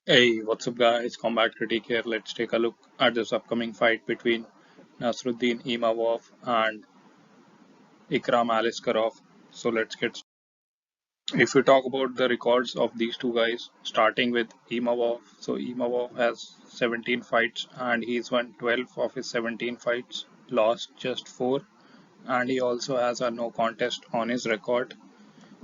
Hey, what's up, guys? CombatCritique here. Let's take a look at this upcoming fight between Nassourdine Imavov and Ikram Aliskerov. So let's get started. If we talk about the records of these two guys, starting with Imavov, so Imavov has 17 fights and he's won 12 of his 17 fights, lost just 4, and he also has a no contest on his record.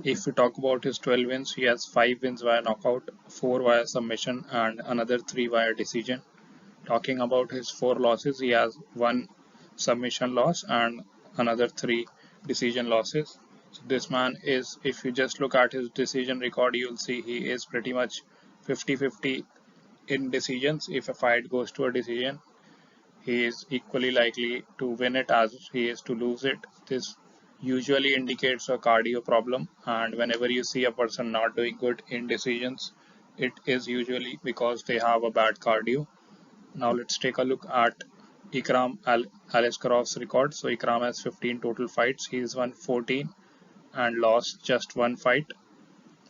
If we talk about his 12 wins, he has 5 wins via knockout, 4 via submission, and another 3 via decision. Talking about his 4 losses, he has 1 submission loss and another 3 decision losses. So this man is, if you just look at his decision record, you'll see he is pretty much 50-50 in decisions. If a fight goes to a decision, he is equally likely to win it as he is to lose it. This usually indicates a cardio problem, and whenever you see a person not doing good in decisions, it is usually because they have a bad cardio. Now let's take a look at Aliskerov's record. So Ikram has 15 total fights. He's won 14 and lost just 1 fight.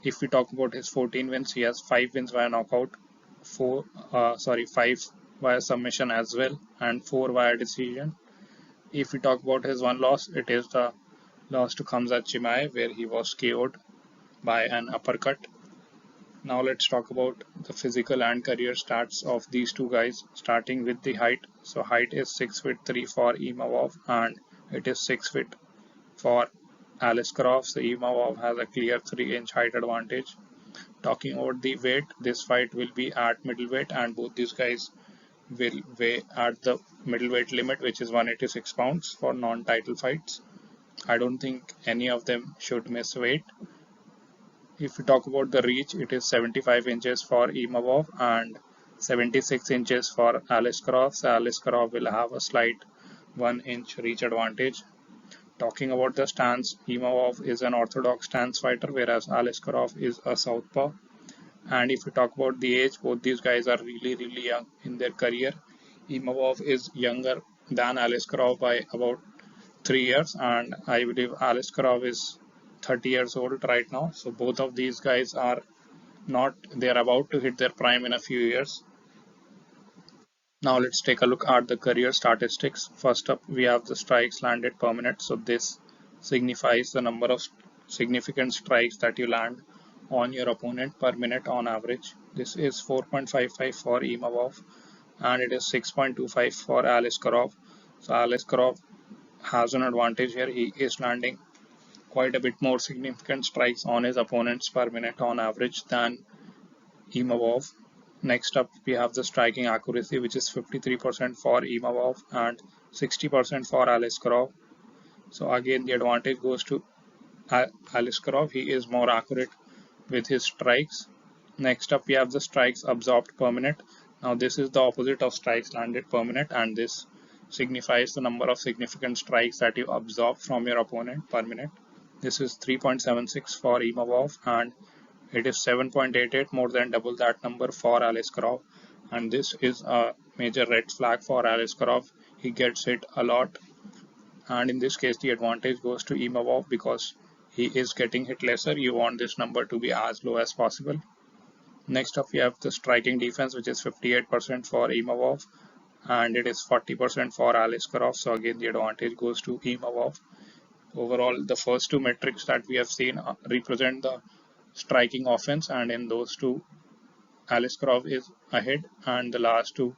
If we talk about his 14 wins, he has 5 wins via knockout, 5 via submission as well, and 4 via decision. If we talk about his one loss, it is the loss to Khamzat Chimaev, where he was KO'd by an uppercut. Now let's talk about the physical and career stats of these two guys, starting with the height. So height is 6 feet 3 for Imavov and it is 6 feet for Aliskerov. So Imavov has a clear 3-inch height advantage. Talking about the weight, this fight will be at middleweight and both these guys will weigh at the middleweight limit, which is 186 pounds for non-title fights. I don't think any of them should miss weight. If we talk about the reach, it is 75 inches for Imavov and 76 inches for Aliskerov. So Aliskerov will have a slight 1-inch reach advantage. Talking about the stance, Imavov is an orthodox stance fighter, whereas Aliskerov is a southpaw. And if we talk about the age, both these guys are really young in their career. Imavov is younger than Aliskerov by about 3 years, and I believe Aliskerov is 30 years old right now. So both of these guys are not, they are about to hit their prime in a few years. Now let's take a look at the career statistics. First up, we have the strikes landed per minute. So this signifies the number of significant strikes that you land on your opponent per minute on average. This is 4.55 for Imavov and it is 6.25 for Aliskerov. So Aliskerov has an advantage here. He is landing quite a bit more significant strikes on his opponents per minute on average than Imavov. Next up, we have the striking accuracy, which is 53% for Imavov and 60% for Aliskerov. So again, the advantage goes to Aliskerov. He is more accurate with his strikes. Next up, we have the strikes absorbed per minute. Now, this is the opposite of strikes landed per minute, and this signifies the number of significant strikes that you absorb from your opponent per minute. This is 3.76 for Imavov and it is 7.88, more than double that number for Aliskerov. And this is a major red flag for Aliskerov. He gets hit a lot. And in this case, the advantage goes to Imavov because he is getting hit lesser. You want this number to be as low as possible. Next up, we have the striking defense, which is 58% for Imavov and it is 40% for Aliskerov. So again, the advantage goes to Imavov. Overall, the first two metrics that we have seen represent the striking offense, and in those two, Aliskerov is ahead, and the last two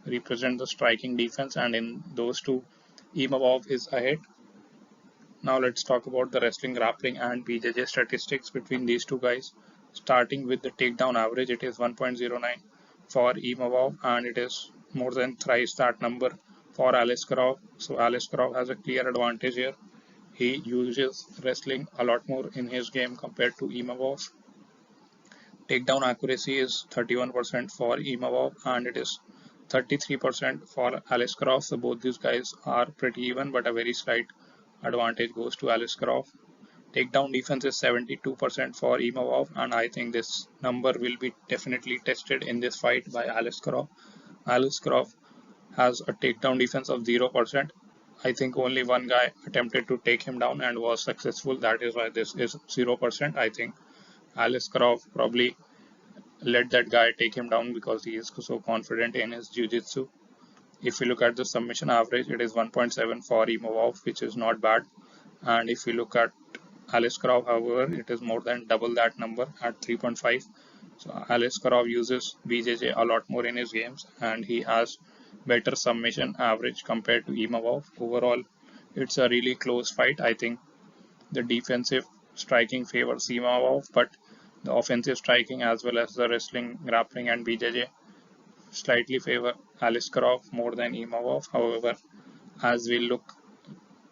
represent the striking defense, and in those two, Imavov is ahead. Now let's talk about the wrestling, grappling, and BJJ statistics between these two guys. Starting with the takedown average, it is 1.09 for Imavov, and it is more than thrice that number for Aliskerov. So Aliskerov has a clear advantage here. He uses wrestling a lot more in his game compared to Imavov. Takedown accuracy is 31% for Imavov and it is 33% for Aliskerov. So both these guys are pretty even, but a very slight advantage goes to Aliskerov. Takedown defense is 72% for Imavov, and I think this number will be definitely tested in this fight by Aliskerov. Aliskerov has a takedown defense of 0%. I think only one guy attempted to take him down and was successful. That is why this is 0%. I think Aliskerov probably let that guy take him down because he is so confident in his jiu-jitsu. If you look at the submission average, it is 1.7 for Imavov, which is not bad. And if you look at Aliskerov, however, it is more than double that number at 3.5. So Aliskerov uses BJJ a lot more in his games, and he has better submission average compared to Imavov. Overall, it's a really close fight. I think the defensive striking favors Imavov, but the offensive striking as well as the wrestling, grappling, and BJJ slightly favor Aliskerov more than Imavov. However, as we look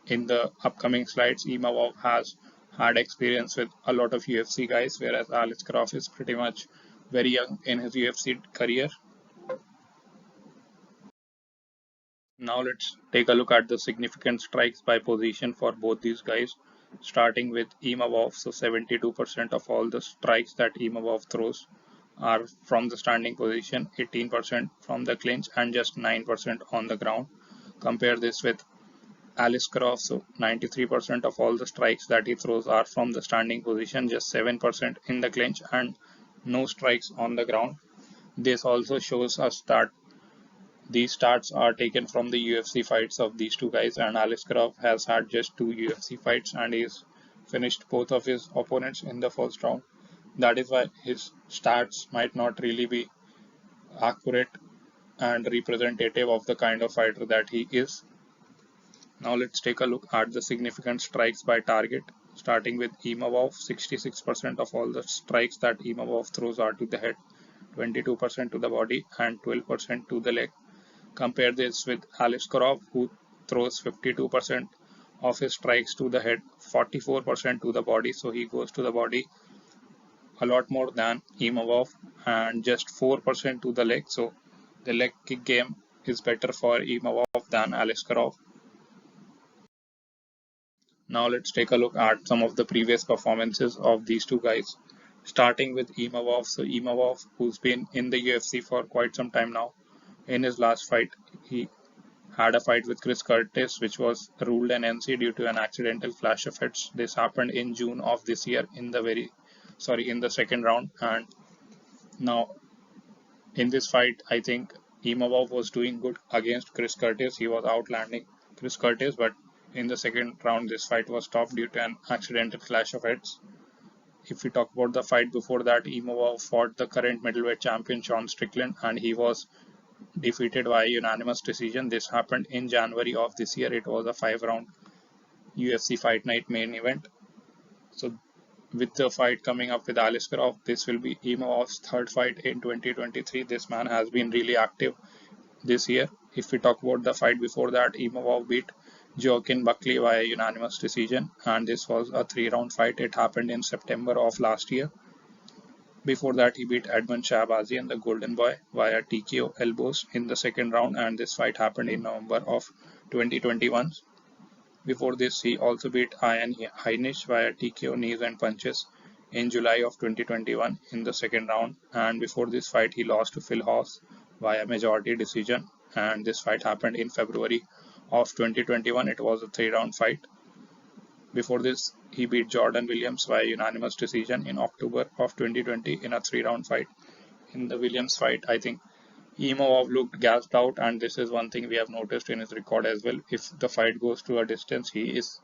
in the upcoming slides, Imavov has had experience with a lot of UFC guys, whereas Aliskerov is pretty much very young in his UFC career. Now let's take a look at the significant strikes by position for both these guys, starting with Imavov. So 72% of all the strikes that Imavov throws are from the standing position, 18% from the clinch, and just 9% on the ground. Compare this with Aliskerov, so 93% of all the strikes that he throws are from the standing position, just 7% in the clinch, and no strikes on the ground. This also shows us that these stats are taken from the UFC fights of these two guys, and Aliskerov has had just 2 UFC fights and he's finished both of his opponents in the first round. That is why his stats might not really be accurate and representative of the kind of fighter that he is. Now let's take a look at the significant strikes by target, starting with Imavov. 66% of all the strikes that Imavov throws are to the head, 22% to the body, and 12% to the leg. Compare this with Aliskerov, who throws 52% of his strikes to the head, 44% to the body, so he goes to the body a lot more than Imavov, and just 4% to the leg. So the leg kick game is better for Imavov than Aliskerov. Now let's take a look at some of the previous performances of these two guys, starting with Imavov. So Imavov, who's been in the UFC for quite some time now, in his last fight, he had a fight with Chris Curtis, which was ruled an NC due to an accidental clash of heads. This happened in June of this year in the second round. And now in this fight, I think Imavov was doing good against Chris Curtis. He was outlanding Chris Curtis, but in the second round, this fight was stopped due to an accidental clash of heads. If we talk about the fight before that, Imavov fought the current middleweight champion Sean Strickland, and he was defeated by unanimous decision. This happened in January of this year. It was a 5-round UFC Fight Night main event. So with the fight coming up with Aliskerov, this will be Imavov's third fight in 2023. This man has been really active this year. If we talk about the fight before that, Imavov beat Joaquin Buckley via unanimous decision, and this was a 3-round fight. It happened in September of last year. Before that, he beat Edmund Shahbazian, the Golden Boy, via TKO elbows in the second round, and this fight happened in November of 2021. Before this, he also beat Ian Heinisch via TKO knees and punches in July of 2021 in the second round, and before this fight, he lost to Phil Haas via majority decision, and this fight happened in February of 2021. It was a 3-round fight. Before this, he beat Jordan Williams via unanimous decision in October of 2020 in a 3-round fight. In the Williams fight, I think Imavov looked gassed out, and this is one thing we have noticed in his record as well. If the fight goes to a distance, he is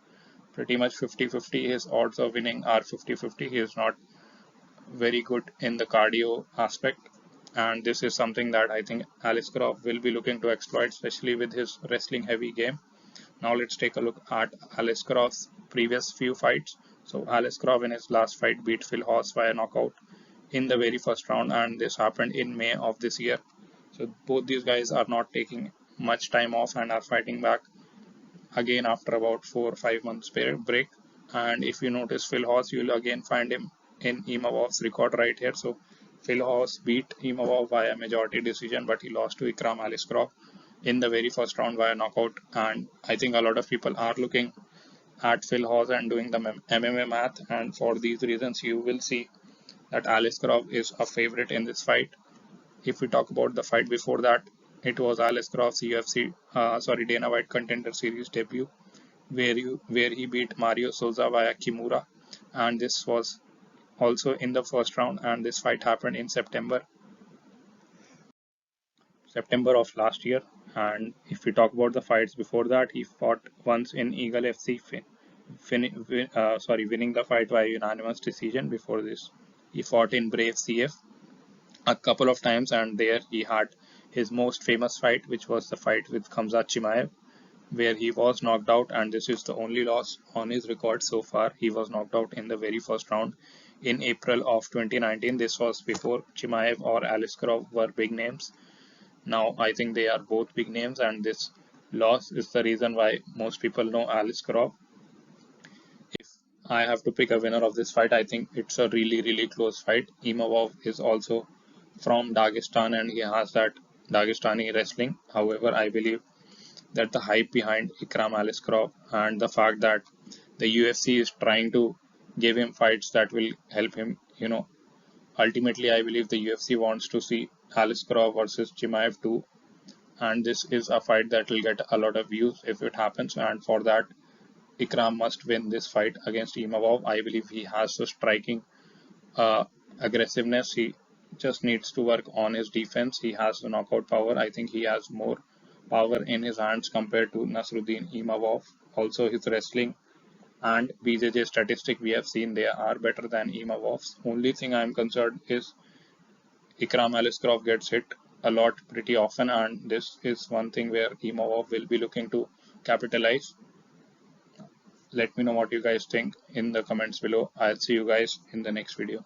pretty much 50-50. His odds of winning are 50-50. He is not very good in the cardio aspect, and this is something that I think Aliskerov will be looking to exploit, especially with his wrestling heavy game. Now let's take a look at Aliskerov's previous few fights. So Aliskerov in his last fight beat Phil Haas via knockout in the very first round, and this happened in May of this year. So both these guys are not taking much time off and are fighting back again after about 4 or 5 months break. And if you notice Phil Haas, you will again find him in Imavov's record right here. So Phil Haas beat Imavov via majority decision, but he lost to Ikram Aliskerov in the very first round via knockout. And I think a lot of people are looking at Phil Haas and doing the MMA math, and for these reasons you will see that Aliskerov is a favorite in this fight. If we talk about the fight before that, it was Aliskerov's Dana White Contender Series debut, where he beat Mario Souza via Kimura, and this was also in the first round, and this fight happened in September of last year. And if we talk about the fights before that, he fought once in Eagle FC, winning the fight by unanimous decision. Before this, he fought in Brave CF a couple of times, and there he had his most famous fight, which was the fight with Khamzat Chimaev, where he was knocked out, and this is the only loss on his record so far. He was knocked out in the very first round in April of 2019. This was before Chimaev or Aliskerov were big names. Now I think they are both big names, and this loss is the reason why most people know Aliskerov. If I have to pick a winner of this fight, I think it's a really close fight. Imavov is also from Dagestan and he has that Dagestani wrestling. However, I believe that the hype behind Ikram Aliskerov and the fact that the UFC is trying to give him fights that will help him, ultimately I believe the UFC wants to see Aliskerov versus Chimaev too, and this is a fight that will get a lot of views if it happens, and for that Ikram must win this fight against Imavov. I believe he has the striking aggressiveness. He just needs to work on his defense. He has the knockout power. I think he has more power in his hands compared to Nassourdine Imavov. Also, his wrestling and BJJ statistic we have seen, they are better than Imavov's. Only thing I am concerned is Ikram Aliskerov gets hit a lot pretty often, and this is one thing where Imavov will be looking to capitalize. Let me know what you guys think in the comments below. I'll see you guys in the next video.